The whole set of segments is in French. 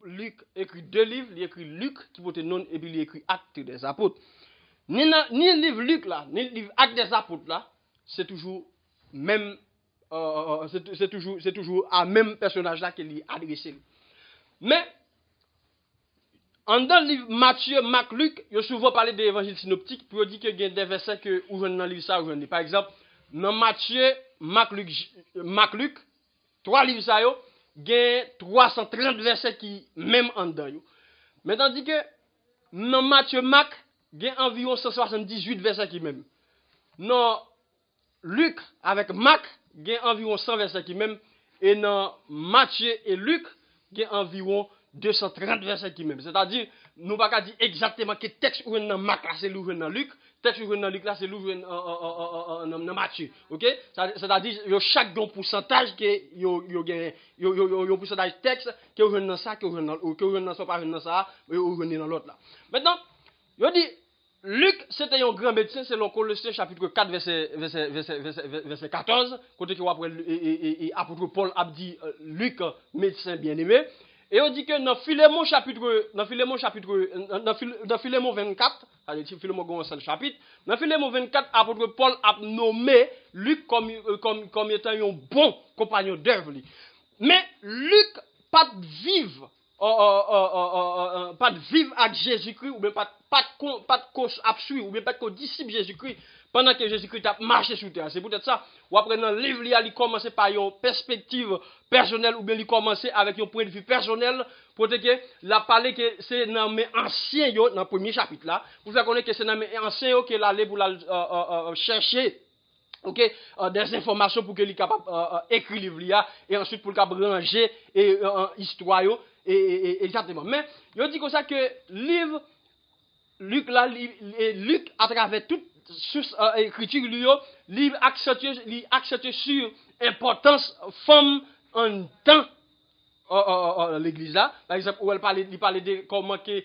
Luc écrit 2 livres, il écrit Luc qui porte nom et puis il écrit Actes des Apôtres. Ni le livre Luc là, ni le livre Actes des Apôtres là, c'est toujours même c'est toujours à même personnage là qu'il est adressé. Mais en dans le livre Matthieu, Marc, Luc, il y a souvent parlé des évangiles synoptiques pour dire qu'il y a des versets que vous dans le livre ça, vous par exemple, dans Matthieu, Marc, Luc, 3 livres ça yo, il y a 330 versets qui même en dedans yo. Mais tandis que dans Matthieu, Marc, il y a environ 178 versets qui même. Dans Luc avec Marc, il y a environ 100 versets qui même. Et dans Matthieu et Luc, il y a environ 230 versets qui même. C'est-à-dire, nous ne pouvons pas dire exactement que texte ou dans Marc là, c'est l'ouvre dans Luc, texte ou dans Luc là, c'est l'ouvre dans Matthieu. OK? C'est-à-dire, chaque pourcentage que yo pourcentage texte que ou dans ça, que ou dans ça, pas dans ça, ou dans l'autre là. Maintenant, yo dit Luc, c'était un grand médecin selon Colossiens chapitre 4 verset 14, côté que après apôtre Paul a dit Luc médecin bien-aimé. Et on dit que dans Philémon chapitre 24, c'est-à-dire Philémon gon un seul chapitre, dans Philémon 24 apôtre Paul a nommé Luc comme étant un bon compagnon d'œuvre. Mais Luc pas de vivre pas de vivre avec Jésus-Christ, ou bien pas de suivre, ou bien pas de disciple Jésus-Christ, pendant que Jésus-Christ a marché sur terre. C'est peut-être ça, ou après dans le livre, il commence par une perspective personnelle, ou bien il commence avec un point de vue personnel, pour que la parler que c'est dans mes anciens, dans le premier chapitre là, pour faire connaître que c'est dans mes anciens qu'il allait pour la chercher. OK, des informations pour que lui capable écrire livre là et ensuite pour capable ranger et histoire et exactement. Mais il dit comme ça que livre Luc là Luc à travers toute écriture livre accentué sur importance femme en temps l'église là, par exemple, où il parlait de comment que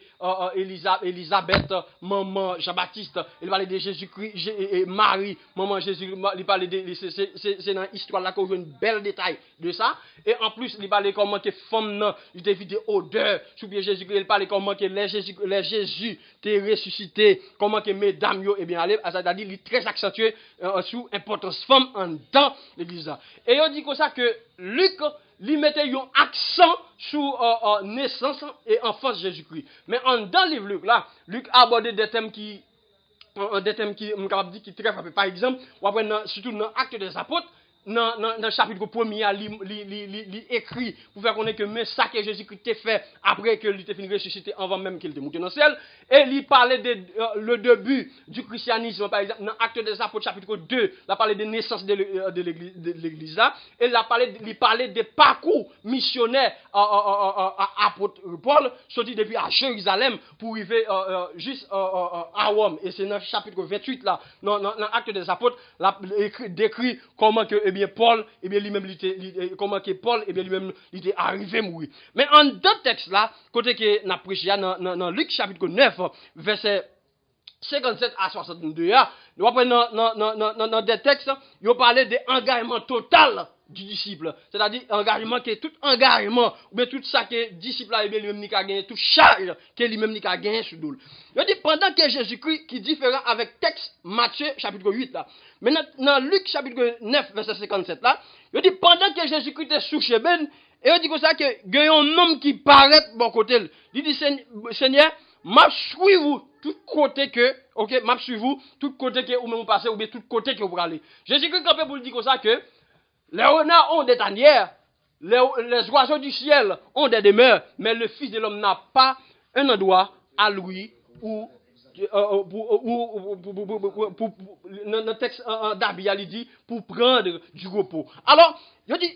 Elisabeth, maman Jean-Baptiste, il parlait de Jésus-Christ et Marie, maman Jésus, il parlait de c'est dans l'histoire là qu'on voit une belle détail de ça, et en plus il parlait comment que femme il évité odeur sous pied Jésus, il parlait comment que les Jésus t'est ressuscité, comment que mesdames yo et bien aller, c'est-à-dire il est très accentué sur importance femme en dans l'église là. Et il dit comme ça que Luc lui mettait un accent sur naissance et enfance de Jésus-Christ. Mais dans le livre Luc, là, Luc a abordé des thèmes qui, qui très frappés. Par exemple, surtout dans l'Acte des Apôtres, dans le chapitre 1er, il écrit pour faire connaître que mais ça que Jésus-Christ a fait après que il était fini ressuscité avant même qu'il était monté dans le ciel. Et il parlait de le début du christianisme, par exemple, dans l'Acte des Apôtres, chapitre 2, il a parlé de naissance de l'église là. Et il parlait des parcours missionnaires à apôtre Paul, sorti depuis à Jérusalem pour arriver juste à Rome. Et c'est dans le chapitre 28 là, dans l'Acte des Apôtres, il décrit comment que Paul, lui-même, comment que Paul, lui-même, il était arrivé à mourir. Mais en deux textes là, côté que n'a prêché dans Luc chapitre 9, verset 57 à 62, nous apprenons dans des textes, il parlait de engagement total du disciple. C'est-à-dire engagement que tout engagement, ou bien tout ça que disciple a lui-même n'a gagné, toute charge que lui-même n'a gagné sur nous. Il dit pendant que Jésus-Christ qui est différent avec texte Matthieu chapitre 8 là. Mais dans Luc chapitre 9 verset 57 là, il dit pendant que Jésus-Christ est sous Cheben, et il dit comme ça que il y a un homme qui paraît bon côté. Il dit Seigneur, m'a suivi vous tout côté que OK, m'a suivi vous tout côté que ou même passer ou bien tout côté que vous aller. Jésus-Christ campé pour dire comme ça que les renards ont des tanières, les oiseaux du ciel ont des demeures, mais le Fils de l'homme n'a pas un endroit à lui ou dans le texte d'Abia, il dit pour prendre du repos. Alors, je dis,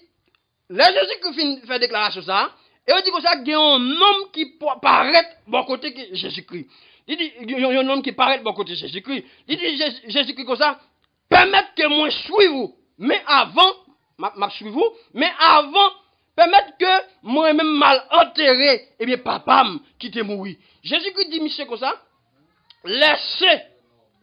les Jésus-Christ fait déclaration ça, et il dit comme ça qu'il y a un homme qui paraît bon côté que Jésus-Christ. Il dit, il y a un homme qui paraît bon côté Jésus-Christ. Il dit, Jésus-Christ comme ça, permettez que moi suive vous, mais avant, m'a suivi vous, mais avant, permettre que moi-même mal enterré, et bien papa qui te mourir. Jésus-Christ dit, monsieur comme ça, laissez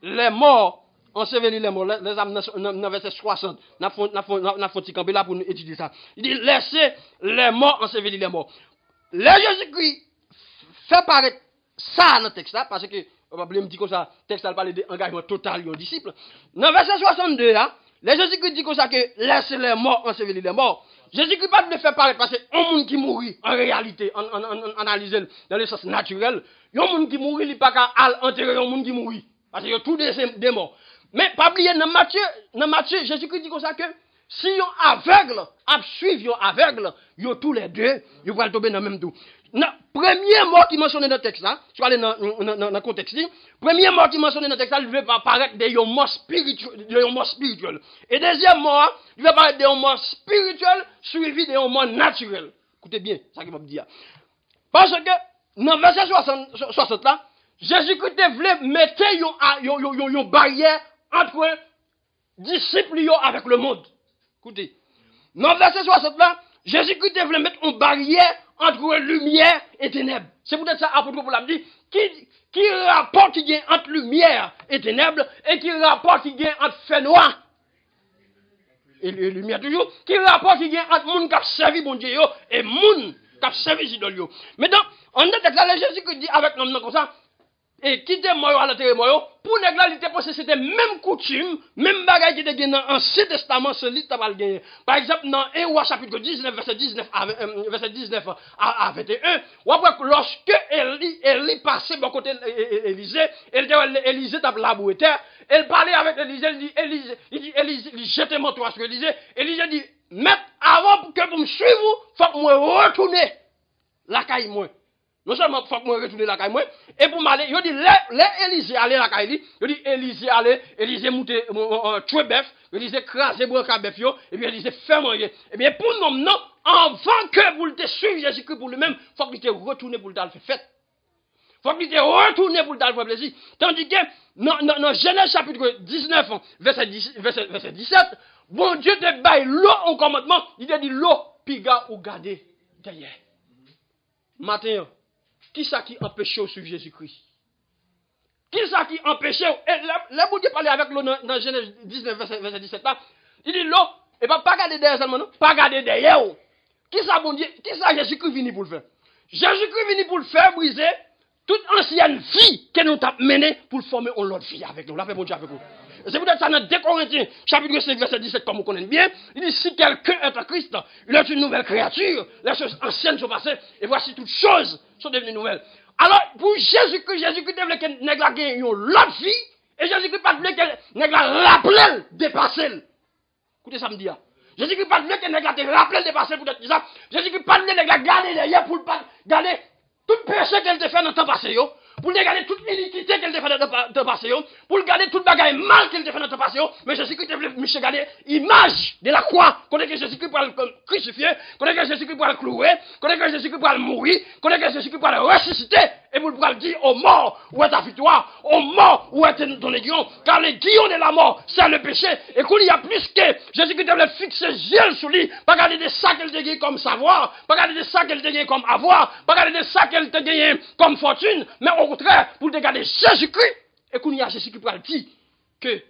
les morts ensevelir les morts. Les âmes dans verset 60, n'a fait camper là pour nous étudier ça. Il dit, laissez les morts ensevelir les morts. le Jésus-Christ fait paraître ça dans le texte là, parce que, on va me dire comme ça, le texte là parle d'engagement total aux disciples. Dans verset 62 là, le Jésus-Christ dit comme ça que laisse les morts ensevelir les morts. Jésus-Christ pas de le faire paraître parce que un monde qui mourit en réalité, en analyser dans le sens naturel, un monde qui mourit, il pas qu'à enterrer un monde qui mourit. Parce que tout des morts. Mais pas oublier dans Matthieu, Jésus-Christ dit comme ça que si yon aveugle, a suivre yon aveugle, yon tous les deux, yon va tomber dans le même tout. Premier mot qui mentionné dans le texte là, je vais aller dans le contexte là, premier mot qui mentionné dans le texte là, il veut apparaître de yon mort spirituel. Et deuxième mot, il veut apparaître de yon mort spirituel suivi de yon mort naturel. Écoutez bien, ça qui m'a dit. Parce que dans le verset 60 là, Jésus-Christ voulait mettre yon barrière entre disciples avec le monde. Écoutez, dans le verset 60 là, Jésus-Christ voulait mettre une barrière entre lumière et ténèbres. C'est peut-être ça, apôtre Paul a dit, qui rapport qui vient entre lumière et ténèbres, et qui rapport qui vient entre fait noir et lumière toujours, qui rapport qui vient entre monde qui a servi bon Dieu et monde qui a servi idole. Maintenant, on a déclaré Jésus-Christ dit avec l'homme comme ça, et quitter moi à l'enterrer moi pour négalité parce que c'était même coutume même bagaille qui était dans l'Ancien Testament ce livre t'as gagné par exemple dans 1 Roi chapitre 19 verset 19 à 21 ou après lorsque Élie passait bon côté Élisée Élisée t'a laboué terre elle parlait avec Élisée il dit jetez mon toit sur Élisée dit maître avant que vous me suivez faut que moi retourner la caille moi. Non seulement faut que moi retourner la caille moi et pour m'aller il dit les Élisée aller la caille il dit Élisée aller Élisée monter tuer bœuf Élisée craser branca bœuf yo et puis Élisée faire manger et bien pour nous non avant que vous le suivre Jésus-Christ pour lui-même faut qu'il te retourner pour le faire fête faut qu'il te retourner pour le faire plaisir tandis que dans Genèse chapitre 19 verset 17 bon Dieu te baille l'eau en commandement il te dit l'eau piga ou garder derrière matin qui ça qui empêche de suivre Jésus-Christ? Qui ça qui empêche? Et là, vous Dieu parler avec l'eau dans Genèse 19, verset 17 là. Il dit l'eau, et pas garder derrière seulement, non? Pas garder derrière. Qui ça, bon Dieu? Qui ça Jésus-Christ venu pour le faire? Jésus-Christ venu pour le faire briser toute ancienne vie que nous avons menée pour former une autre vie avec nous. Là, bon Dieu avec nous. C'est peut-être ça dans 2 Corinthiens, chapitre 5, verset 17, comme vous connaissez bien. Il dit, si quelqu'un est en Christ, il est une nouvelle créature. Les choses anciennes sont passées, et voici toutes choses sont devenues nouvelles. Alors, pour Jésus-Christ devait que nèg la gagne une autre vie, et Jésus-Christ pas voulait que nèg la rappelle dépasser. Écoutez ça me dit. Jésus-Christ pas voulait que nèg la te rappelle dépasser pour être ça. Jésus-Christ pas voulait que nèg la garder derrière pour pas garder tout péché qu'elle te fait dans le temps passé, pour garder toute iniquité qu'elle te fait dans le temps passé, pour garder toute bagaille mal qu'elle te fait dans le temps passé, mais Jésus-Christ voulait Michel garder image de la croix, quand que Jésus-Christ pour le crucifier, quand que Jésus-Christ pour le clouer, quand que Jésus-Christ pour le mourir, quand que Jésus-Christ pour le ressusciter, et pour le dire aux morts où est ta victoire, aux morts où est ton aiguillon, car l'aiguillon de la mort, c'est le péché, et qu'il y a plus que Jésus-Christ devait fixer ses yeux sur lui, pas garder de ça qu'elle te gagne comme savoir, pas garder de ça qu'elle te gagne comme avoir, pas garder de ça qu'elle te gagne comme fortune, mais au contraire, pour te garder Jésus-Christ, et qu'il y a Jésus-Christ pour le dire que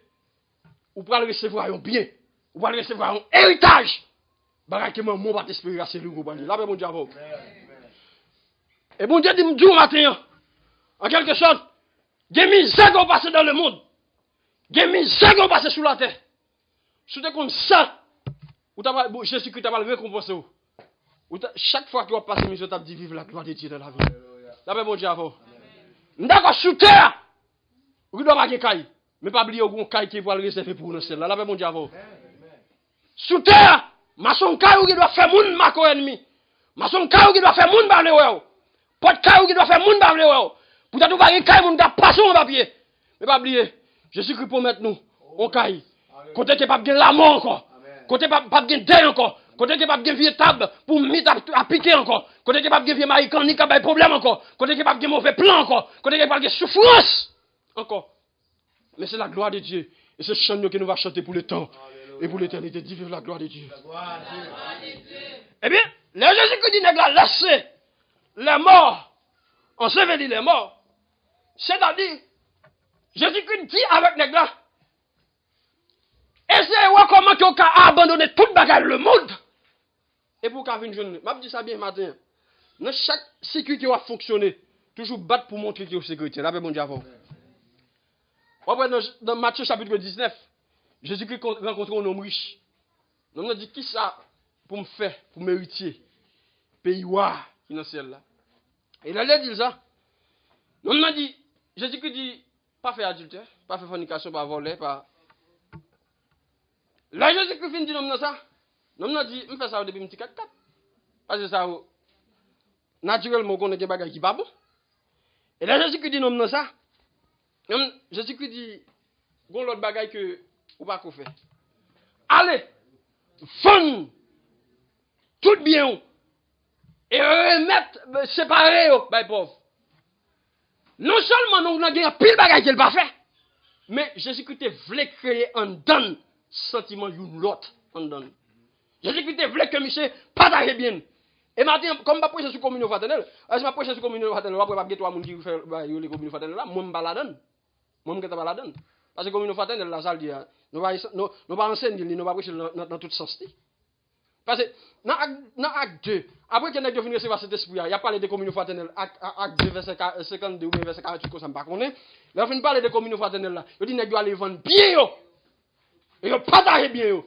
vous pouvez recevoir un bien, vous pouvez recevoir un héritage, bah que mon va t'espérer à celui que vous parlez. Là, mon Dieu, et bon Dieu dit, me matin, en quelque sorte, des misères qui passent dans le monde, des misères qui passent sur la terre. Si tu comme ça, Jésus-Christ t'a pas récompensé. Chaque fois que tu vas passer misère, tu as dit vivre la gloire de Dieu dans la vie. Là, mon Dieu, d'accord, sur terre, vous doit pas gagner caille, mais pas oublier au caille qui va le réserver pour nous. Là, mon Dieu, sur terre, maçon caille qui doit faire moun mako ennemi. Maçon caille qui doit faire moun parler. Pas de caillou qui doit faire moun bavle pour t'as pas un caillou moun da passer en papier mais pas oublier Jésus-Christ promet nous on caille côté que pas bien la mort encore côté pas bien deuil encore côté que pas bien vieux table pour mettre à piquer encore côté que pas bien vieux marican ni pas problème encore côté que pas bien mauvais plan encore côté que pas bien souffrance encore mais c'est la gloire de Dieu et c'est chant que nous va chanter pour le temps et pour l'éternité vive la gloire de Dieu. Eh bien le Jésus-Christ dit nèg la laisser les morts, ensevelir les morts. C'est-à-dire, Jésus-Christ dit avec les gars, essayez de voir comment tu as abandonné toute bagarre le monde. Et pour qu'à une journée, je dis ça bien matin. dans chaque sécurité qui va fonctionner, toujours battre pour montrer qu'il y a sécurité. Là, bon Dieu avant. Après, dans Matthieu chapitre 19, Jésus-Christ rencontre un homme riche. L'homme a dit, qui ça pour me faire, pour mériter, pays qui est dans le ciel là. Et là, il a dit ça. L'homme a dit, Jésus-Christ dit, pas faire adultère, pas faire fornication, pas voler, pas. Là, Jésus-Christ dit l'homme ça. L'homme a dit, je fais ça depuis un petit 4-4. Parce que ça, naturellement, on a des bagages qui ne sont pas bon. Et là, Jésus-Christ dit l'homme ça. Jésus-Christ dit, bon l'autre bagaille que vous pas qu'on fait. Allez, fond tout bien et remettre séparer les pauvres. Non seulement nous avons pile bagaille qu'il pas fait, mais Jésus-Christ voulait créer un don sentiment une l'autre en don. Jésus-Christ voulait que monsieur partage bien. Et maintenant, comme je prêche sur communion fraternelle, si je prêche sur communion fraternelle, après je vais trois personnes qui font les communion fraternelle là, moi je me balade. Moi je me balade. Parce que communion fraternelle là, ça le dit, nous pas enseigner, nous pas prêcher dans tout sens. Parce que dans acte 2, après que nous avons recevoir cet esprit, il y a parlé de communion fraternelle, acte 2, verset 52 ou verset 48, comme ça, je ne sais pas. Là, on parle de communion fraternelle là, il dit que nous allons vendre bien, et nous partager bien.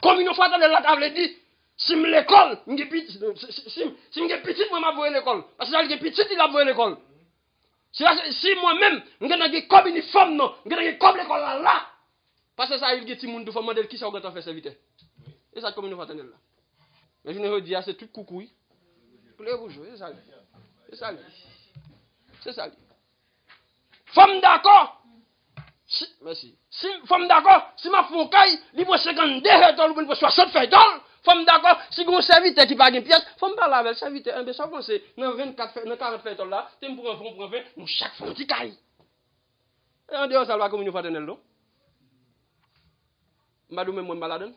Communion fraternelle là, tu as dit, si je l'école, si je petit, moi, je vais à l'école. Parce que si je petit, il va à l'école. Si moi-même, je vais comme uniforme, je vais comme l'école là. Parce que ça, il y a des gens qui font modèle qui sont en train de faire serviteur. Et ça, communion fraternelle là. Mais je ne veux dire, c'est tout coucou. Pour les bourgeois, c'est ça. C'est ça. C'est ça. Femme d'accord. Merci. Si femme d'accord, si ma foncaille, il faut 52 hectares, il faut 60 hectares. Femme d'accord, si vous avez un serviteur qui n'a pas de pièce, il faut me parler avec le serviteur. Un peu ça, c'est dans 24, dans 40 hectares là, tu pour un fond, nous chaque fois, tu caille. Et en dehors, ça va communion fraternelle, non? Je vais même malade.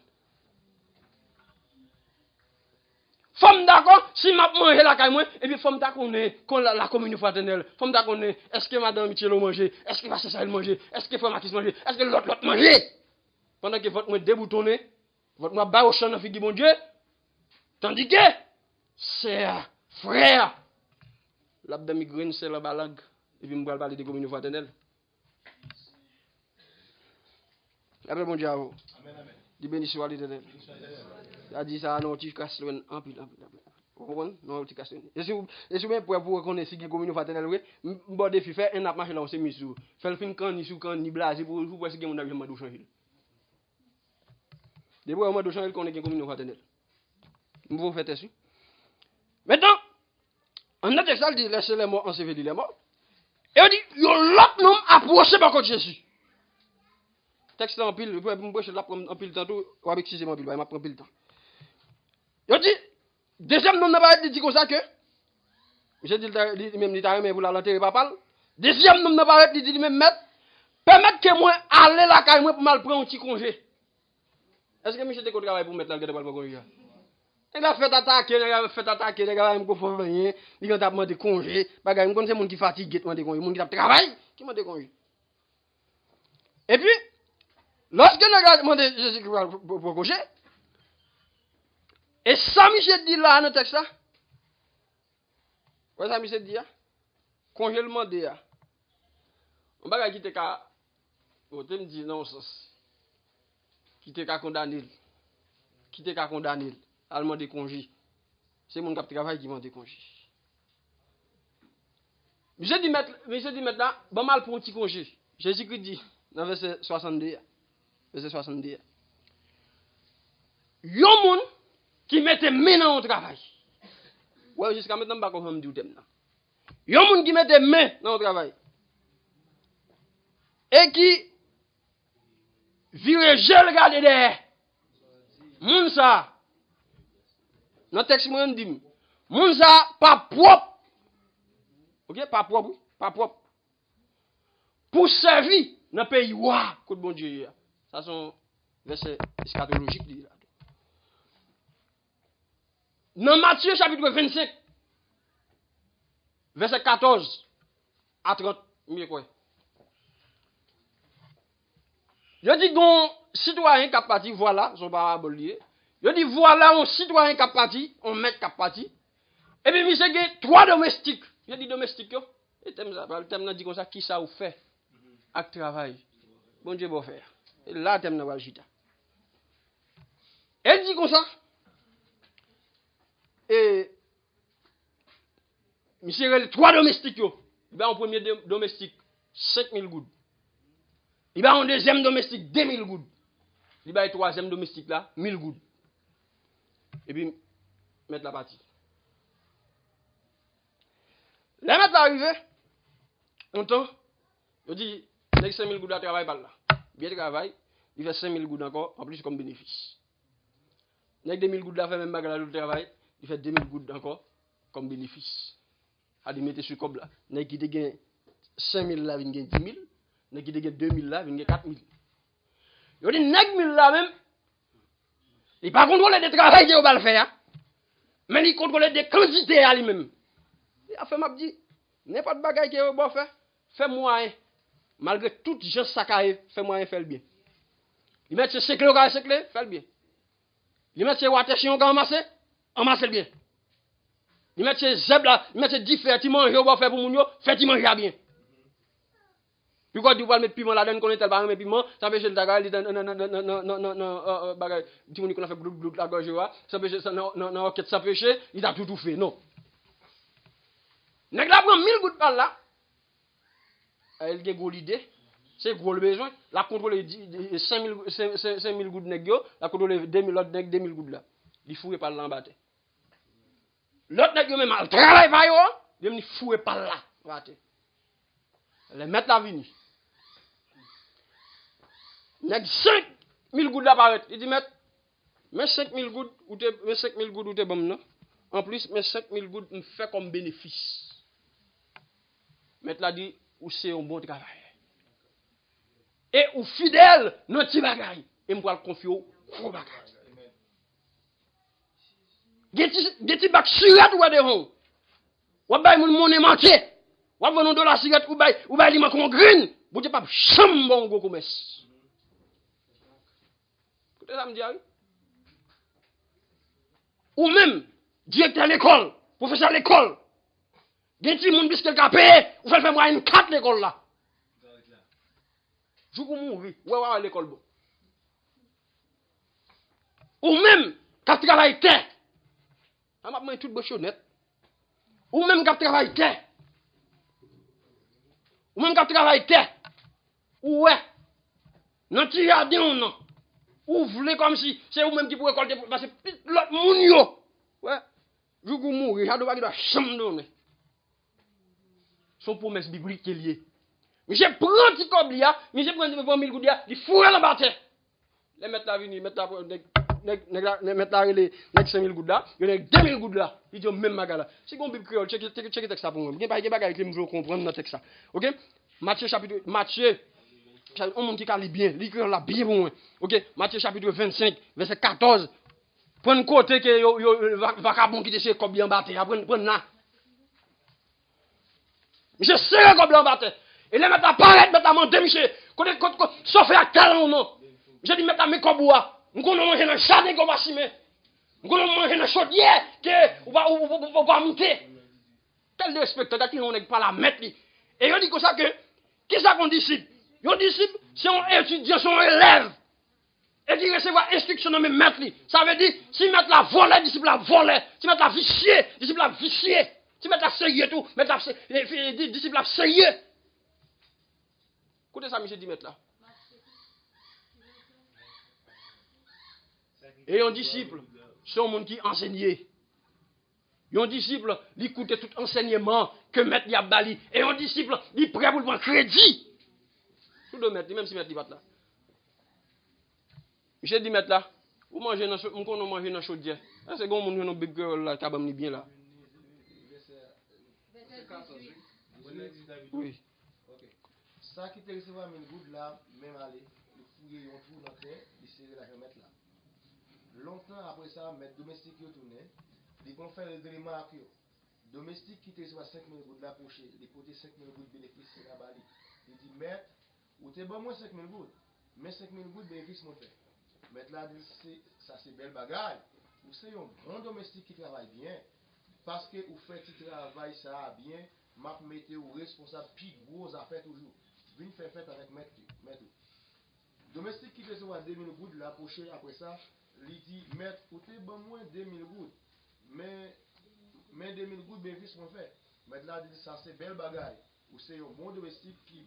Femme d'accord, si m'a mangé la caille moi, et puis femme d'accord qu'on la communion fraternelle. Femme d'accord, est-ce que madame Michelo mange? Est-ce que Pasteur Sahel mange? Est-ce que frère Mathis mange? Est-ce que l'autre mange? Pendant que votre moi déboutonné, votre moi bas au champ dans figure mon Dieu. Tandis que c'est frère. L'abdame migraine c'est la balag. Et puis me parler de communion fraternelle. Après mon Dieu à vous. Amen amen. Di béni soit l'Éternel. Ça dit ça non tu casses en pile. Vous comprenez? Non tu casses. Et si même pour reconnaître si communion fraternelle oui, bon défi faire un marché là on s'est mis sur. Faire le fin quand ni sous quand ni blasé pour voir si mon avis m'a changer. Depuis au mois de changer qu'on est communion fraternelle. Vous faites ça. Maintenant, on a texte dit laissez les morts ensevelir les morts. Et on dit yo l'autre nom approché par contre Jésus. Texte en pile, pour me prêcher là en pile tantôt, ou avec si c'est mon pile, m'a prend pile temps. Il dit deuxième nom n'a pas dit comme ça que j'ai dit même l'État mais vous la l'enterrer pas parle. Deuxième nom n'a pas dit même mettre permettre que moi aller la caille moi pour mal prendre un petit congé. Est-ce que monsieur te travaille pour mettre là le pas congé? Il a fait attaquer, les gars, il faut rien, il a demandé congé, bagay, il c'est monde qui fatigue, demandé congé, monde qui travaille, qui demande congé. Et puis lorsque le gars demande Jésus pour congé, et ça Michel dit là dans le texte là, quoi ça Michel dit là? Congé le demandé là. On bagay qui te ka, on te me dit non sens. Qui te ka condamné. Qui te ka condamné. Allemand de congé. C'est mon cap de travail qui m'a de congé. Je dis maintenant, bon mal pour un petit congé. Jésus-Christ dit, dans verset 62, verset 62. Yon moun qui mette main au travail. Ouais, jusqu'à maintenant, je ne sais pas comment je dis. Yon moun qui mette main dans le travail. Et qui vire gel garder derrière. Moun ça. Notre texte moi dit, moun ça pas propre. OK, pas propre, pas propre. Pour servir dans pays wa, côté bon Dieu. Ça sont versets eschatologiques là. Dans Matthieu chapitre 25 verset 14 à 30, mieux quoi. Je dis gon citoyen qui a parti voilà, son parabole lié. Je dis voilà un citoyen qui a parti, on met qui a parti. Et puis, monsieur, il y a 3 domestiques. Je dis domestiques, yo. Et le thème dit comme ça, qui ça ou fait? Avec travail. Bon Dieu, bon faire. Et là, le thème n'a pas le Elle dit comme ça. Et, monsieur, il y a 3 domestiques, yo. Il va en premier domestique, 5000 gouttes. Il va en deuxième domestique, 2000 gouttes. Il va en troisième domestique là, 1000 gouttes. Et puis, mettre la partie. Les mettre arrivé, on temps, je dis, il y a 5000 gouttes de travail par là. Bien de travail, il fait 5000 gouttes encore, en plus comme bénéfice. Il y a 2000 gouttes de fait même bagarre de travail, il fait 2000 gouttes encore comme bénéfice. A dit, mettez sur comme là. Il y a qui gagne 5000 là, il gagne 10 000. Il y a qui gagne 2000 là, il gagne 4000. Il dit, 9000 là même, il pas contrôler des travail qu'il va le faire, mais il contrôle des quantités à lui-même. Il a fait m'a dit, n'importe bagaille qui est bon faire, fait moyen. Malgré tout gens sacré, fait moyen faire le bien. Il met ses seclés au seclé, fait le bien. Il met ses waterchions au masser, le bien. Il met ses zèbres là, il met ses différents manger au faire pour moun yo, fait il manger bien. Puis quand tu vas mettre piment là-dedans, qu'on est tel par piment, ça fait le tagay, non, bagay, tu m'as dit qu'on a fait glouc la gorge, ça fait ça, non, ça péché, il a tout fait, non. Nèg la prend 1000 gouttes par là, elle a gros l'idée, c'est gros le besoin, la contrôler 5000 gouttes nèg yo, la contrôler 2000 l'autre nèg 2000 gouttes là. Il fouille par là en bas. L'autre nèg yo même mal travail pa yo, il fouille par là, batte. Les mettre la vini. Nèg 5000 gouttes là paraît, il dit mettre 5000 gouttes ou te bon non. En plus, mes 5000 gouttes me fait comme bénéfice. Mettre la dit ou c'est un bon travail. Et ou fidèle non ti bagay et m'pral confier au gros bagay. Geti bak cigarette ou de hon. Ou bay moun monnaie manqué. Ou vendre $1 cigarette ou bay li man kon green. Vous te pas cham bon go commerce. Écoutez ça me dit. Ou même directeur l'école, professeur l'école. Geti moun biskel ka paye, ou fait moi une 4 l'école là. Jou kou mouri, ouais l'école bon. Ou même ka travail terre. A m'a tout bochonnette. Ou même ka travail terre. Ou même ka travail terre. Ou ouais. Non ti jardin ou non. Ou vle comme si c'est ou même qui pour récolter parce que l'autre moun yo. Ouais. Jou kou mouri, ça doit chambre donner. Son promesse biblique qui est liée. Mais j'ai pris un petit coblia, mais j'ai pris 1000 gouttes, il fourre la bataille. Les mettre la vini, mettre la mettre la les 5000 gouttes là, il y a 2000 gouttes là. Il dit même magala. Si on bible créole, check texte ça pour moi. Il y a pas bagage que me comprendre dans texte ça. OK? Matthieu chapitre on monte qui lit bien, li créole la bien pour moi. OK? Matthieu chapitre 25 verset 14. Prendre côté que yo vagabond qui chez coblia en bataille, prendre là. Monsieur serré comme l'embatté. Et les mettre à paraître, mettre à manger, monsieur. Sauf à talent ou non. Je dis mettre à mes cobois. Nous allons manger dans le jardin qu'on va chimer. Nous allons manger dans la chaudière que on va monter. Tel des spectateurs qui n'ont pas la mettre. Et on dit comme ça que, qui ça qu'on disciple? Un disciple, c'est un étudiant, c'est un élève. Et qui recevoir instruction dans mes maîtres. Ça veut dire, si mettre la volée, disciple la volée. Si mettre la vicier, disciple la vicier. Si mettre la sérieux tout, mettre la disciple la sérieux. Écoutez ça, monsieur dit mettre là. Et un disciple, c'est un monde qui enseigne. Un disciple, il écoute tout enseignement que maître y a bali. Et un disciple, il est prêt pour prendre crédit. Tout de mettre, même si mettre il va là. Monsieur dit mettre là. Vous mangez dans la chaudière. C'est bon, mon nom big girl là, tabam bien là. Oui. Ok. Ça qui te recevoir une goutte là, même aller, il fouiller un trou dans la terre, il serrer la remettre là. Longtemps après ça, mettre domestique qui tourné, ils vont faire des remarques. Domestique qui te recevoir 5000 gouttes là pour chez, il côté 5000 gouttes bénéfice c'est la bali. Il dit maître, ou t'es bon moins 5000 gouttes, mais 5000 gouttes bénéfice mon fait. Mettre là, ça c'est belle bagaille. Ou c'est un bon domestique qui travaille bien. parce que vous faites ce travail ça bien, m'a mettez ou responsable puis gros affaires toujours. Vine faire fête avec maître. Domestique qui recevoir 2000 gouttes la prochaine après ça, il dit maître, côté bon moins 2000 gouttes. Mais 2000 gouttes bénéfice qu'on fait. Maître là dit ça c'est belle bagaille. Ou c'est un bon domestique qui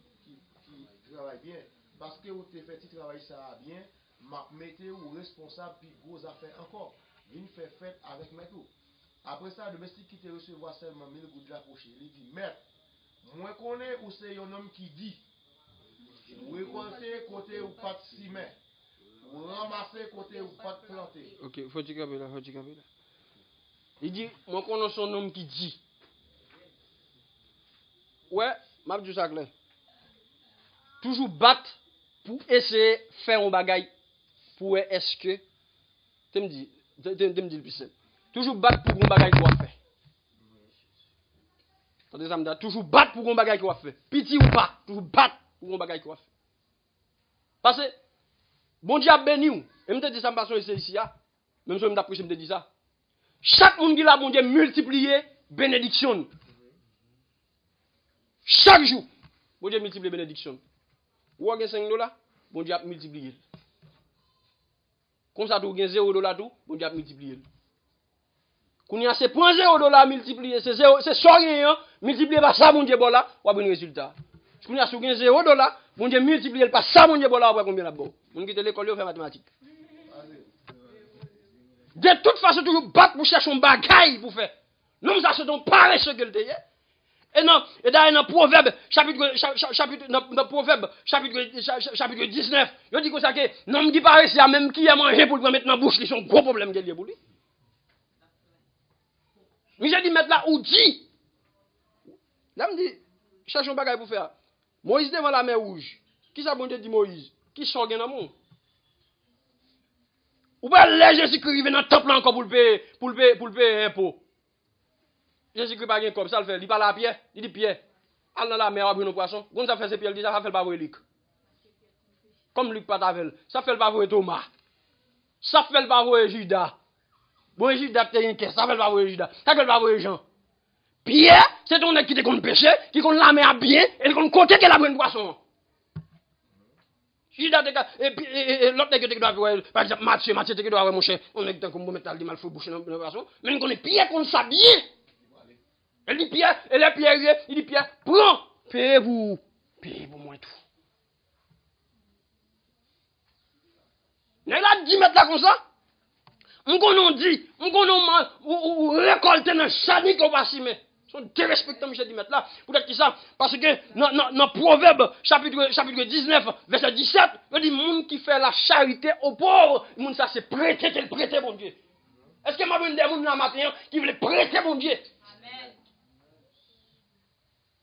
travaille bien parce que vous te fait ce travail ça bien, m'a mettez ou responsable puis gros affaires encore. Vine faire fête avec maître. Après ça, le domestique qui te recevoir seulement 1000 gouttes de la prochaine, il dit, maître, moi connais ou c'est un homme qui dit, ou récolter côté ou pas de ciment, ou ramasser côté ou pas de planter. Ok, faut tu capter là. Il dit, moi connais son homme qui dit. Ouais, m'a dit ça clair. Toujours battre pour essayer de faire un bagage pour est-ce que tu me dis le plus simple. Toujours battre pour un bagage qu'on va faire. Attendez, ça me dit toujours battre pour un bagage qu'on va faire. Petit ou pas, toujours battre pour un bagage qu'on va faire. Parce que bon Dieu a béni ou. Et me dit ça me passe ici même si me d'après me dit ça. Chaque monde qui là bon Dieu multiplier bénédiction. Chaque jour bon Dieu multiplier bénédiction. Ou avez $5, bon Dieu a multiplié. Comme ça, tu as $0 tout, bon Dieu a multiplié. Quand il y a ces $0 multiplié, c'est ça rien, multiplié par ça, bon Dieu, bon là, ou a un résultat. Quand il y a $0, bon Dieu multiplié par ça, bon Dieu, bon là, ou a combien là-bas. On quitte l'école, on fait mathématiques. De toute façon, toujours battre pour chercher un bagaille pour faire. Non, ça, c'est donc pareil ce que le déyé. Et non, et dans Proverbe, chapitre 19, il dit que ça que non qui paraît c'est même qui a mangé pour le mettre dans la bouche, c'est un gros problème qu'il y a pour lui. Mais j'ai dit mettre là ou dit. Là me dit cherche un bagage pour faire. Moïse devant la mer rouge. Qui ça bon Dieu dit Moïse? Qui sort dans le monde? Ou pas les Jésus-Christ arrive dans le temple encore pour le payer impôt. Jésus-Christ pas comme ça le fait, il parle à Pierre, il dit Pierre, allez dans la mer avec nos poissons. Quand ça fait c'est Pierre, il dit ça fait pas voir Luc. Comme Luc pas tavel, ça fait pas voir Thomas. Ça fait pas voir Judas. Bon Judas t'es une caisse, ça fait pas voir Judas. Ça fait pas voir Jean. Pierre, c'est ton qui te compte péché, qui compte la mer bien et qui compte côté qu'elle a pris poisson. Judas et l'autre qui doit voir par exemple Matthieu qui doit voir mon cher, on est dans comme mettre mal fou boucher dans le poisson, mais on connaît Pierre qu'on s'habille. Il dit Pierre, il dit Pierre, prends, payez-vous moins tout. Il a 10 mètres là comme ça. On dit, ou récolter dans chani qu'on va s'y mettre. Ils sont dérespectants, M. 10 mètres là. Peut-être que ça, parce que dans Proverbe, chapitre 19, verset 17, il dit, monde qui fait la charité aux pauvres, monde ça c'est prêter, quel prêter, mon Dieu. Est-ce que m'a vu des gens là matin qui veulent prêter, mon Dieu?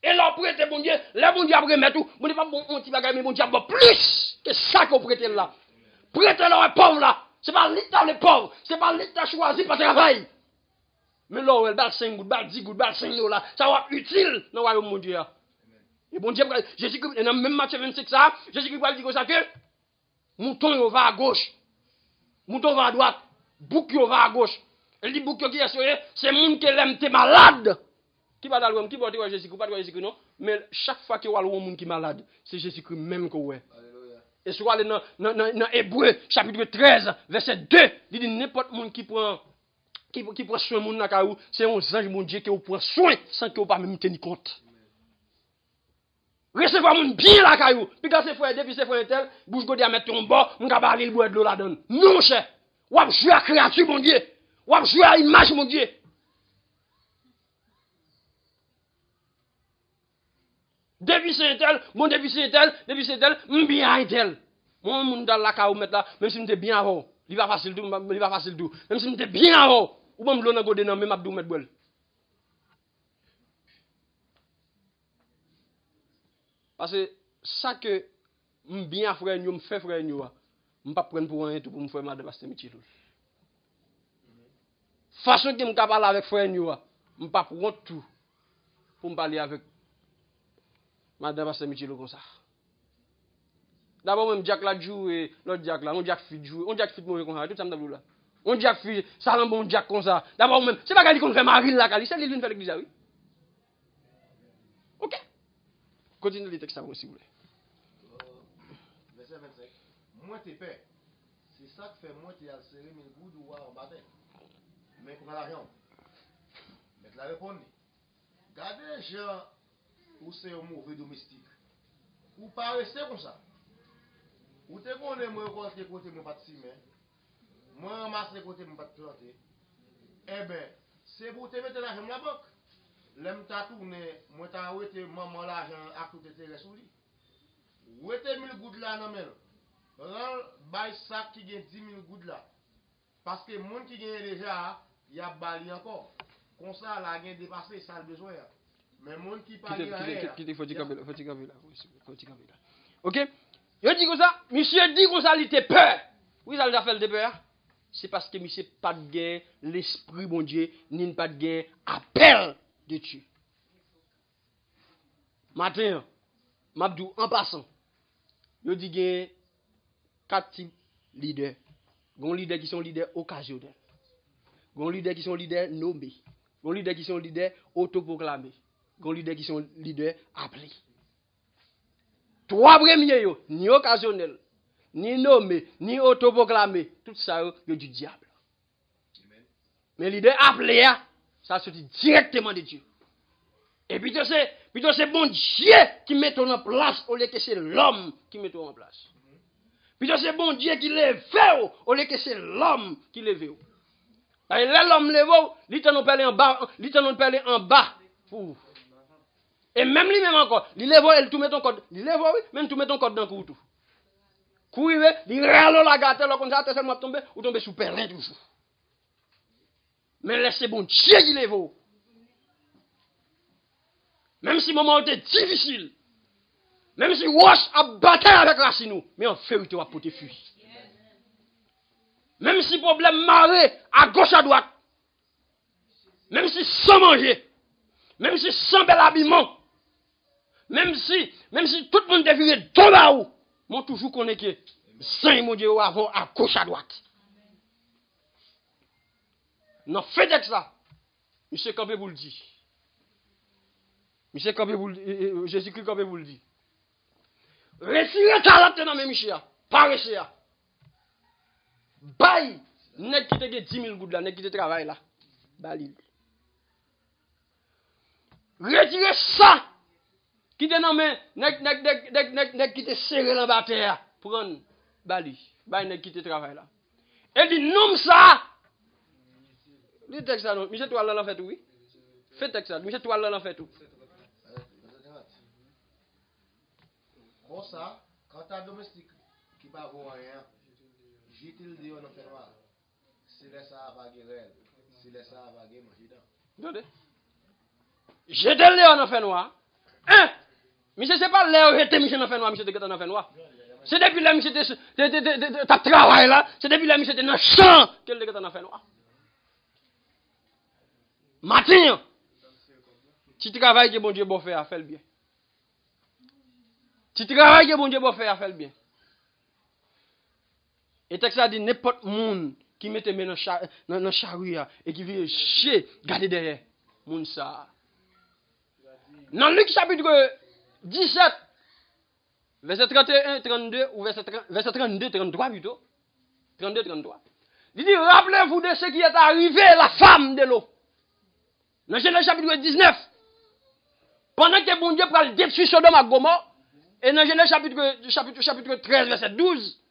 Et là, prêter, bon Dieu, là, bon Dieu, après, tout, bon Dieu, pas bon, petit bagage, mais bon Dieu, plus que ça qu'on prête là. Prêter là, pauvre là. C'est pas l'État les pauvres, c'est pas l'État choisi par travail. Mais là, elle bat 5 gouttes, bat 10 gouttes, bat 5 là, ça va être utile dans le royaume mon Dieu. Et bon Dieu, Jésus-Christ, dans même Matthieu 25, ça, Jésus-Christ va dire ça que, mouton va à gauche, mouton va à droite, bouc va à gauche. Elle dit bouc qui est assuré, c'est monde qui aime t'es malade. Qui va dans le qui va dire Jésus-Christ, pas dire Jésus-Christ non, mais chaque fois qu'il y a un monde qui est malade, c'est Jésus-Christ même que ouais. Et soit dans Hébreu chapitre 13 verset 2, il dit n'importe monde qui prend soin monde na kaou, c'est un ange mon Dieu qui prend soin sans que pas même tenir compte. Recevoir monde bien la caillou, puis quand c'est frère depuis c'est frère tel, bouche godi à mettre ton bord, on capable aller boire de l'eau la donne. Non cher. Ou a jouer à créature mon Dieu. Ou a jouer à image mon Dieu. Depuis c'est tel, mon depuis c'est tel, bien tel. Mon monde dans la caou mettre là, même si m'était bien avant, il va facile tout, Même si m'était bien avant, ou même l'on a godé dans même abdou mettre bol. Parce que ça que bien frère nous me fait frère nous, m'pas prendre pour rien tout pour me faire madame Pasteur Michilou. Façon que me capable avec frère nous, m'pas prendre tout pour me parler avec madame Pasteur Michilou comme ça. D'abord même Jack la joue et l'autre Jack là, on Jack fit joue, on Jack fit mauvais comme ça, tout ça m'dabou là. On Jack fille, ça l'en bon Jack comme ça. D'abord même, c'est pas qu'elle qu'on fait marine la cali, c'est lui qui fait l'église oui. OK. Continuez le texte s'il vous plaît. Verset 25. Moi t'es père. C'est ça que fait moi t'es à serrer mes gouttes ou en bataille. Mais pour l'argent. Mais la réponse. Gardez gens ou c'est un mauvais domestique. Ou pas rester comme ça. Ou te connais moi côté moi pas de ciment. Moi ramasse côté moi pas de planter. Eh ben, c'est pour te mettre l'argent dans la banque. L'aime ta tourner, moi t'as arrêté maman l'argent à tout intérêt sur lui. Ou était 1000 gouttes là dans men. Rend bay sac qui gagne 10 000 gouttes là. Parce que monde qui gagne déjà, il y a bali encore. Comme ça la gagne dépassé ça le besoin. Mais monde qui pas qui faut là. OK? Yo dit comme ça, monsieur dit comme ça il était peur. Oui, ça l'a fait de peur. C'est parce que monsieur pas de gain l'esprit bon Dieu, ni pas de gain appel de Dieu. Matin, m'abdou en passant. Yo dit gain 4 types leaders. Gon leaders qui sont leaders occasionnels. Gon leaders qui sont leaders nommés. Gon leaders qui sont leaders autoproclamés. Gon leaders qui sont leaders appelés. 3 premiers yo, ni occasionnels, ni nommés, ni autoproclamés, tout ça yo du diable. Amen. Mais leader appelé ça sorti directement de Dieu. Et puis c'est bon Dieu qui met en place au lieu que c'est l'homme qui met en place. Puis c'est bon Dieu qui lève au lieu que c'est l'homme qui lève. Et là l'homme lève, il t'en parler en bas. Et même lui-même encore, il lève, il tout met ton code. Il lève, oui, même tout met ton code dans le cou tout. Courir, il râle la gâte, là, comme ça, t'es seulement tombé, ou tomber sous perlin toujours. Mais laissez bon Dieu qui lève. Même si le moment était difficile, même si Wash a battu avec Racine, mais en fait, il va porter fuir. Même si problème maré à gauche à droite, même si sans manger, même si sans bel habillement, même si tout le monde défile tout là-haut, moi toujours connais que Saint mon Dieu avant à gauche à droite. Non, fait avec ça. Monsieur Campé vous le dit. Monsieur Campé vous le dit. Jésus-Christ Campé vous le dit. Retirez ta latte dans mes Michel. Pas rester. Bye. Nèg qui te gen 10 000 gouttes là, nèg qui te travaille là. Bali. Retirez ça. Qui te nan men nèg qui te serré dans bataille. Prendre bali. Bye nèg qui te travaille là. Et dit nomme ça. Le texte là non, monsieur toi là fait tout oui. Fait texte ça, monsieur toi là fait tout. Bon ça, quand tu as un domestique qui pas bon rien, j'ai-il dit on en fait noir. C'est là ça va guérir, c'est là ça va guérir manger dedans. Attendez. J'ai le léon en fait noir. Hein? Monsieur c'est pas léon j'étais monsieur en fait noir, monsieur de en fait noir. C'est depuis là monsieur de ta travail là, c'est depuis là monsieur de dans champ qu'elle de en fait noir. Matin. Tu travailles que bon Dieu bon faire, fais le bien. Tu travailles que bon Dieu bon faire, fais le bien. Et texte a dit n'importe monde qui mette main dans charrue et qui vient chier, garder derrière moun ça. Dans Luc chapitre 17 verset 31 32 ou verset 32 33 plutôt. 32 33. Il dit rappelez-vous de ce qui est arrivé la femme de l'eau. Dans Genèse chapitre 19 pendant que bon Dieu pral détruire Sodome et Gomorrhe et dans Genèse chapitre 13 verset 12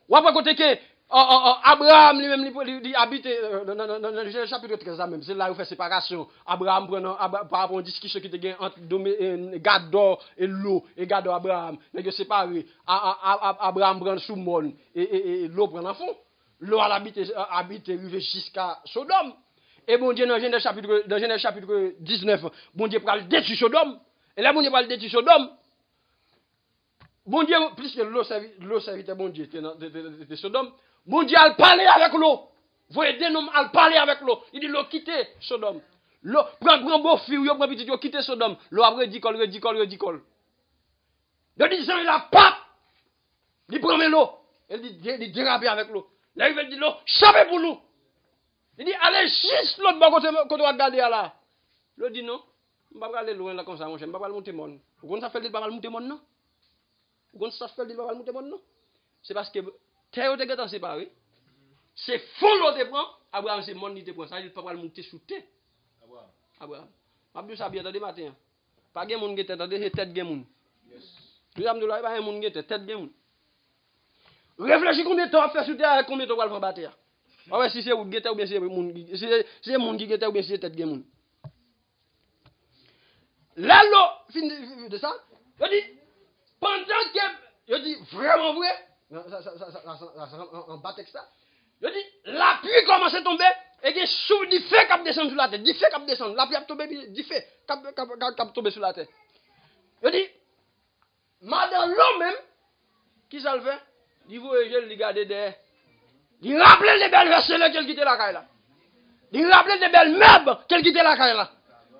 ou après côté que Abraham lui-même il habite dans Genèse chapitre 13 même c'est là où fait séparation Abraham par rapport à une discussion qui était gain entre Gador et l'eau et Gador Abraham mais séparé Abraham prend sous monde et l'eau prend en fond l'eau habite arrivé jusqu'à Sodome. Et bon Dieu, dans Genèse chapitre 19, bon Dieu pral détruire Sodome. Et là, bon Dieu pral détruire Sodome. Bon Dieu, plus que l'eau servite bon Dieu de Sodome, bon Dieu a parlé avec l'eau. Vous voyez des noms à parler avec l'eau. Il dit l'eau quitte Sodome. L'eau, prend beau fille, prend petit, quitte Sodome. L'eau a redicole. Le dit, il a pas. Il prend l'eau. Il dit, déraper avec l'eau. Là, il dit l'eau, chapez pour nous. Il dit, allez juste l'autre bord côté on regarder là. L'autre dit non, je ne vais pas aller loin là comme ça, mon cher, je ne vais pas monter mon. Vous comprenez ça fait le pas monter mon non? Vous comprenez ça fait le pas monter mon non? C'est parce que terre est séparée. C'est fond l'autre prend, Abraham c'est monde qui te prend ça, il peut pas monter sous terre. Abraham. Abdou ça bien attendez matin. Pas gen monde qui tête attendez c'est tête gen monde. Yes. Tout Abdoulaye pas un monde qui tête gen monde. Réfléchis combien de temps faire sous terre, combien de temps va le battre. Ah ouais si c'est ou guetter ou bien c'est monde c'est monde qui guetter ou bien c'est tête gen monde. Là fin de ça, je dis pendant que je dis vraiment vrai ça en bas texte ça. Je dis, la pluie commence à tomber, et que sous du feu qui descend sur la tête, du feu qui descend, la pluie a tombé, du feu qui tombe sur la tête. Je dis, madame l'homme même, qui ça le fait? Il voyage, il regarde derrière. Il rappelle les belles vaisselles qu'elle quittait la caille là. Il rappelle des belles meubles qu'elle quittait la caille là.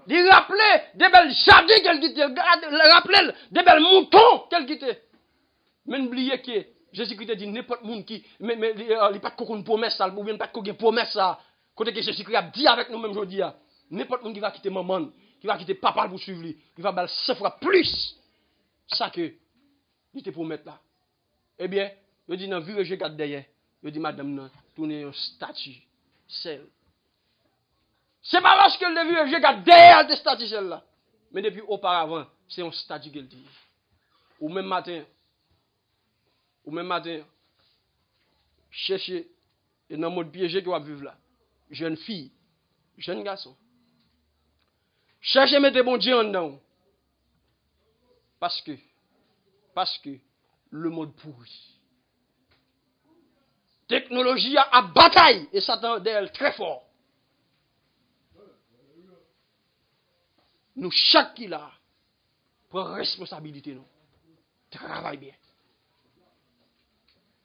Il rappelle des belles jardins qu'elle quittait, il rappelle des belles moutons qu'elle quittait. Mais n'oubliez que, Jésus-Christ dit n'importe monde qui mais il pas de promesse ça ou bien pas de promesse ça côté que Jésus-Christ a dit avec nous même aujourd'hui n'importe monde qui va quitter maman qui va quitter papa pour suivre lui il va baller 100 fois plus ça que il te promet là eh bien je dis dans vu je regarde derrière je dis madame non tourner un statue celle c'est pas lorsque le vieux je regarde derrière de statue celle là mais depuis auparavant c'est un statue qu'elle dit ou même matin chercher et dans le mode piégé que vous vivre là. Jeune fille, jeune garçon. Cherchez mettre bon Dieu en dedans. Parce que le monde pourri. Technologie a bataille et Satan d'elle très fort. Nous chaque qui là prend responsabilité nous. Travaille bien.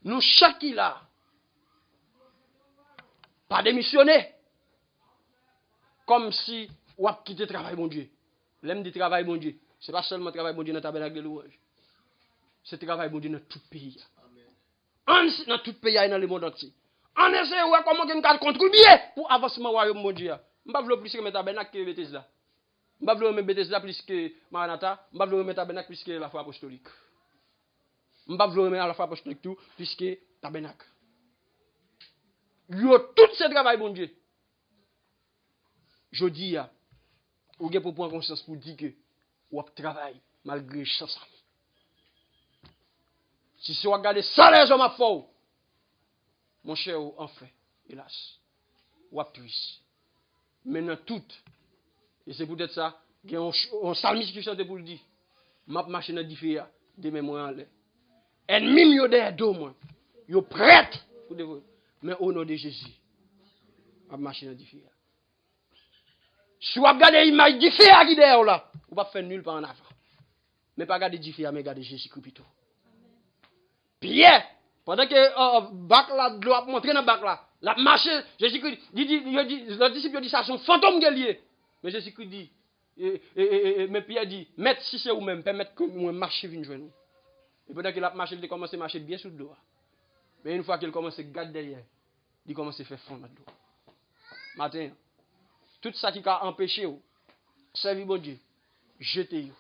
Nous chaque qui là pas démissionner comme si ou a quitté travail mon Dieu. L'aime du travail mon Dieu. C'est pas seulement travail mon Dieu dans le tabernacle de louange. C'est travail mon Dieu dans tout pays. Amen. Dans tout pays et dans le monde entier. On essaie de voir comment on peut contribuer pour avancement du royaume mon Dieu. Je ne veux pas plus que le tabernacle que Bethesda. Je ne veux pas plus Bethesda plus que Maranatha. Je ne veux pas plus le tabernacle plus que la foi apostolique. Je ne veux pas plus la foi apostolique tout plus que tabernacle. Yo tout ce travail mon Dieu. Je dis ou bien pour prendre conscience pour dire que ou travail malgré chance. Si vous regardez ça les hommes à fort, mon cher enfin, hélas, ou triste. Maintenant tout, et c'est peut-être ça, il y a un psalmiste qui chante pour le dire, m'a marché dans différent, demain moi en l'air. Ennemi yo derrière dos moi, yo prête pour dévorer. Mais au nom de Jésus, m'a marché dans différent. Si vous regardez l'image différente qui derrière là, vous pas faire nul par en avant. Mais pas regarder différent, mais regarder Jésus-Christ plutôt. Pierre, pendant que bac là, de l'eau a montré dans le bac là, la marche, Jésus-Christ dit, le disciple dit ça, son fantôme qui est lié. Mais Jésus-Christ dit, mais Pierre dit, maître, si c'est vous-même, permettre que moi marcher vienne jouer nous. Et pendant que la marche, il commence à marcher bien sous le dos. Mais une fois qu'il commence à garder derrière, il commence à faire fondre l'eau. Matin, tout ça qui a empêché vous, servir bon Dieu, jetez-vous.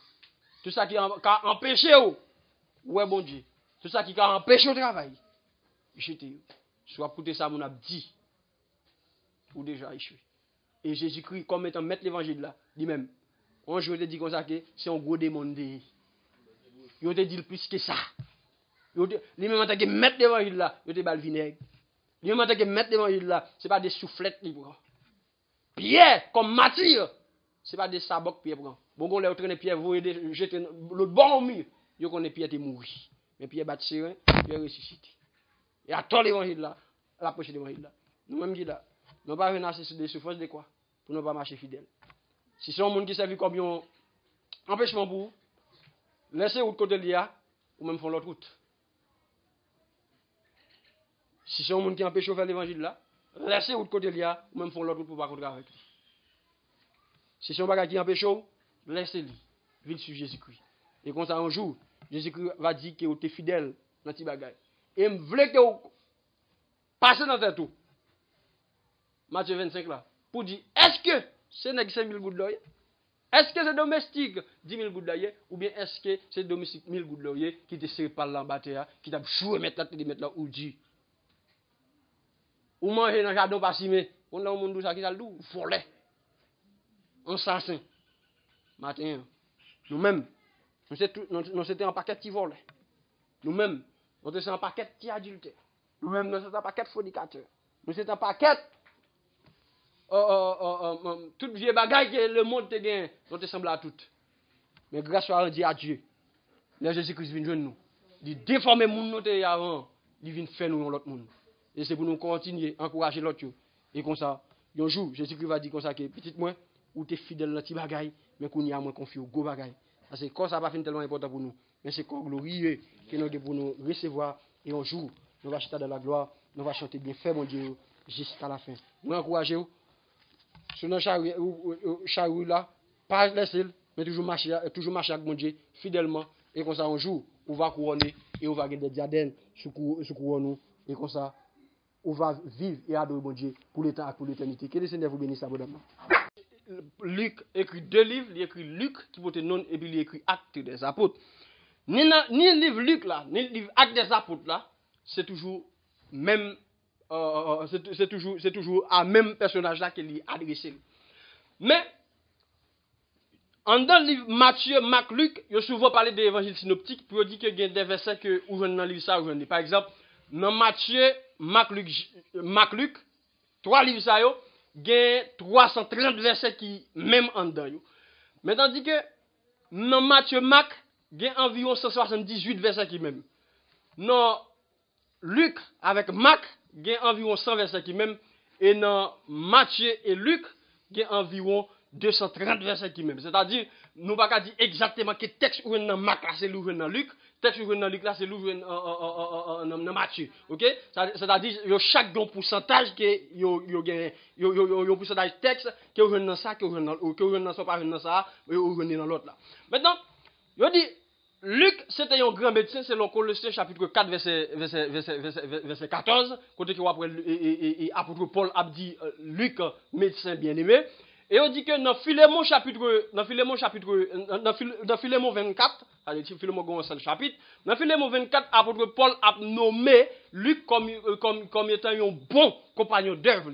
Tout ça qui a empêché vous, ouais bon Dieu. Tout ça qui a empêché le travail, jetez-vous. Soit écouter ça, mon a dit, ou déjà échoué. Et Jésus-Christ, comme étant maître l'évangile là, dit même, un jour, il dit comme ça que c'est un gros démon. Il te dit plus que ça. Il même en tant que maître l'évangile là, il te bat le vinaigre. Il même en tant que maître l'évangile là, ce n'est pas des soufflettes qu'il prend. Pierre, comme matière, ce n'est pas des sabots que Pierre prend. Bon, on l'a traîné Pierre, vous jeter le bon au mur, il connaît Pierre est mort. Mais Pierre bat serein, Pierre ressuscité. Et à tout l'évangile là, à l'approche de l'évangile là. Nous-mêmes dit là, nous ne pas venir sur des souffrances de quoi? Pour ne pas marcher fidèle. Si c'est un monde qui servi comme un empêchement pour vous, laissez l'autre côté de l'IA, ou même font l'autre route. Si c'est un monde qui empêche de faire l'évangile là, laissez l'autre côté de l'IA, ou même font l'autre route pour ne pas contre avec lui. Si c'est un bagage qui empêche, laissez-le. Vite sur Jésus-Christ. Et comme ça, un jour, Jésus-Christ va dire que vous êtes fidèle dans ce bagage. Et il veut que vous passez dans cette tout. Matthieu 25 là, pour dire, est-ce que c'est 5 000 gouttes d'oeil? Est-ce que c'est domestique 10 000 gouttes d'oeil? Ou bien est-ce que c'est domestique 1000 gouttes d'oeil qui te serre par l'embatteur, qui t'a joué mettre là, ou dit? Ou manger dans le jardin pas si mais, on a un monde qui a le doux, volet. Assassin. Matin, nous-mêmes, nous c'était un paquet qui volait. Nous-mêmes, nous c'était un paquet qui adultère. Nous-mêmes, nous c'était un paquet fornicateur. Nous c'était un paquet tout vieux bagaille que le monde te gagne, nous te semble à tout. Mais grâce à Dieu, le Jésus-Christ vient joindre nous. Il déforme le monde nous avant, il vient faire nous l'autre monde. Et c'est pour nous continuer, encourager l'autre. Et comme ça, un jour, Jésus-Christ va dire comme ça que petit moi, ou t'es fidèle dans petit bagaille, mais qu'on y a moins confié au gros bagaille. Parce que quand ça va finir tellement important pour nous, mais c'est corps glorieux que nous avons pour nous recevoir. Et un jour, nous allons chanter dans la gloire, nous allons chanter bien fait, mon Dieu, jusqu'à la fin. Nous encourageons sur nos charrues là, pas laisser, mais toujours marcher avec mon Dieu fidèlement. Et comme ça, un jour, on va couronner et on va gagner des diadèmes sous couronne. Et comme ça, on va vivre et adorer mon Dieu pour l'éternité et pour l'éternité. Que le Seigneur vous bénisse abondamment. Luc écrit 2 livres, il écrit Luc qui porte nom et puis il écrit Actes des Apôtres. Ni le livre Luc là, ni le livre Actes des Apôtres là, c'est toujours même c'est toujours à même personnage là qu'il est adressé. Mais en dans le livre Matthieu, Marc, Luc, il y a souvent parlé des évangiles synoptiques pour dire qu'il y a des versets que vous venez dans le livre ça, vous venez. Par exemple, dans Matthieu, Marc, Luc, 3 livres ça yo, il y a 330 versets qui même en dedans yo. Mais tandis que dans Matthieu, Marc, il y a environ 178 versets qui même. Dans Luc avec Marc, il y a environ 100 versets qui même. Et dans Matthieu et Luc, il y a environ 230 versets qui même. C'est-à-dire, nous ne pouvons pas dire exactement que texte ou dans Marc là, c'est l'ouvre dans Luc, texte ou dans Luc là, c'est l'ouvre dans Matthieu. OK? C'est-à-dire, il y a chaque pourcentage que il y a un pourcentage texte qui ouvre dans ça, qui ouvre dans ça, pas dans ça, et ouvre dans l'autre là. Maintenant, il dit Luc, c'était un grand médecin, c'est le Colossiens chapitre 4, verset 14, côté que après apôtre Paul a dit Luc, médecin bien-aimé. Et on dit que dans Philémon chapitre 24, c'est-à-dire Philémon Gonçal chapitre, dans Philémon 24, apôtre Paul a nommé Luc comme étant un bon compagnon d'œuvre.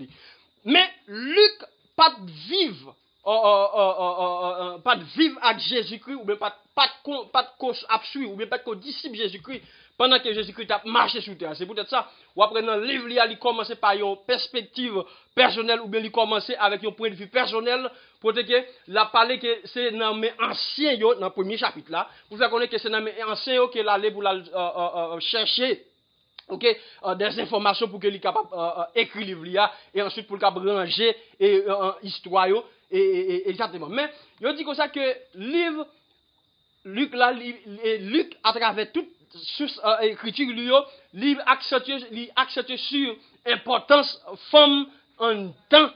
Mais Luc pas de vivre avec Jésus-Christ, ou bien pas de suivre, ou bien pas de disciple Jésus-Christ pendant que Jésus-Christ a marché sur terre. C'est peut-être ça. Ou après dans le livre, il commence par une perspective personnelle, ou bien il commence avec un point de vue personnel, pour que la parler que c'est dans mes anciens, dans le premier chapitre là, pour faire connaître que c'est dans mes anciens qu'il allait pour chercher. OK, des informations pour que lui capable écrire livre là et ensuite pour capable ranger et histoire et exactement. Mais il dit comme ça que livre Luc là Luc à travers toute écriture lui accentué sur importance femme en temps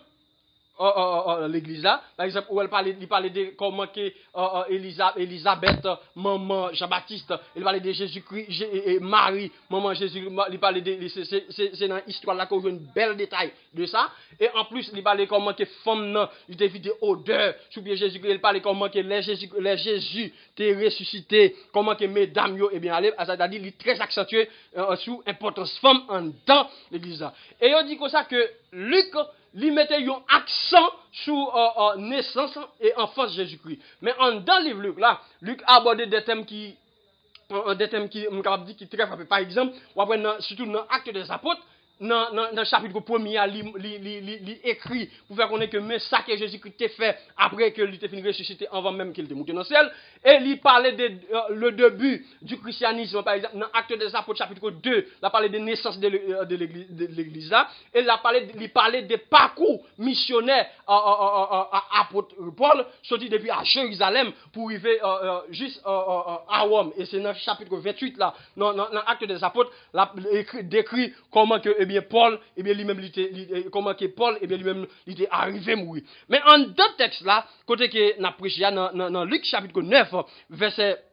l'église là, par exemple, où il parlait de comment que Élisabeth, maman Jean-Baptiste, il parlait de Jésus-Christ et Marie, maman Jésus, il parlait de c'est dans l'histoire là qu'on voit une belle détail de ça. Et en plus, il parlait comment que femme non, il était vidé odeur sous pied Jésus-Christ, il parlait comment que les Jésus t'est ressuscité, comment que mesdames yo et bien allé, c'est-à-dire il est très accentué sur importance femme en dans l'église là. Et on dit comme ça que Luc lui mettait un accent sur naissance et enfance de Jésus-Christ. Mais dans le livre Luc là, Luc a abordé des thèmes qui très frappés. Par exemple, surtout dans Actes des Apôtres, dans le chapitre 1er, il écrit pour faire connaître que mais ça que Jésus-Christ a fait après que il était fini ressuscité avant même qu'il était monté dans le ciel. Et il parlait de le début du christianisme, par exemple, dans Actes des Apôtres, chapitre 2, il a parlé de naissance de l'église là. Et il parlait des parcours missionnaires à apôtre Paul, sorti depuis à Jérusalem pour arriver juste à Rome. Et c'est dans le chapitre 28 là, dans Actes des Apôtres, il décrit comment que Paul, lui-même, comment que Paul, lui-même, il était arrivé à mourir. Mais en deux textes là, côté que n'a prêché dans Luc chapitre 9, verset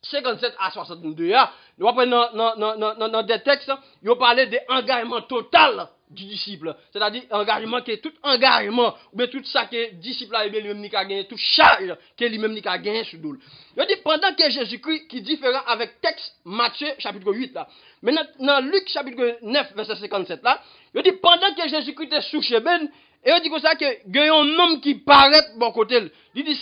57 à 62, nous apprenons dans des textes, il parlait de engagement total du disciple. C'est-à-dire engagement qui est tout engagement, ou bien tout ça que disciple a lui-même qui a gagné, toute charge que lui-même qui a gagné sur nous. Il dit pendant que Jésus-Christ qui est différent avec texte Matthieu chapitre 8 là. Mais dans Luc chapitre 9 verset 57 là, il dit pendant que Jésus-Christ est sous Cheben, et il dit comme ça que il y a un homme qui paraît bon côté. Il dit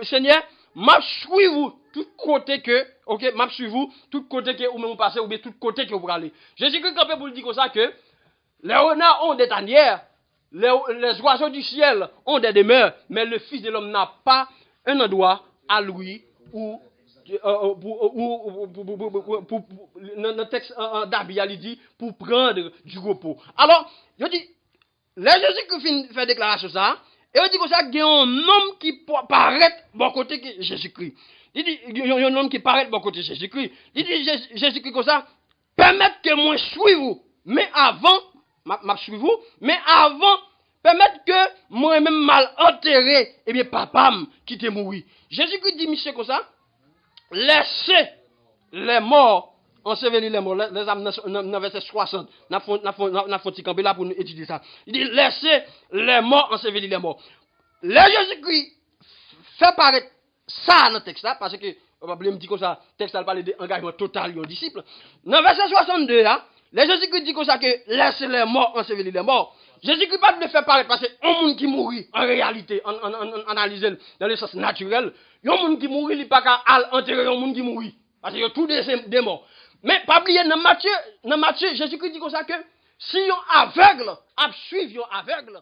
Seigneur, m'a suivi vous tout côté que OK, m'a suivi vous tout côté que ou même passer ou bien tout côté que vous aller. Jésus-Christ quand pour dire comme ça que les renards ont des tanières, les oiseaux du ciel ont des demeures, mais le Fils de l'homme n'a pas un endroit à lui ou dans le texte d'Abia, il dit pour prendre du repos. Alors, je dis, là Jésus-Christ fait déclaration ça, et il dit comme ça qu'il y a un homme qui paraît bon côté que Jésus-Christ. Il dit, il y a un homme qui paraît bon côté Jésus-Christ. Il dit, Jésus-Christ comme ça, permettre que moi suive vous, mais avant, m'a suivi vous, mais avant, permettre que moi-même mal enterré, eh bien, papa qui t'est mort. Jésus-Christ dit, monsieur, comme ça, laissez les morts ensevelir les morts. Les âmes dans verset 60. N'a faut camper là pour nous étudier ça. Il dit, laissez les morts ensevelir les morts. Le Jésus-Christ fait paraître ça dans le texte là, parce que, on va me dire comme ça, le texte là parle d'engagement total aux disciples. Dans verset 62 là, le Jésus-Christ dit comme ça que laissez les morts ensevelir les morts. Jésus-Christ pas le faire paraître parce que un monde qui mourit en réalité, en analysant dans le sens naturel, un monde qui mourit, il pas qu'à enterrer un monde qui mourit. Parce que tout des morts. Mais pas oublier dans Matthieu, Jésus-Christ dit comme ça que si on aveugle, suivre un aveugle,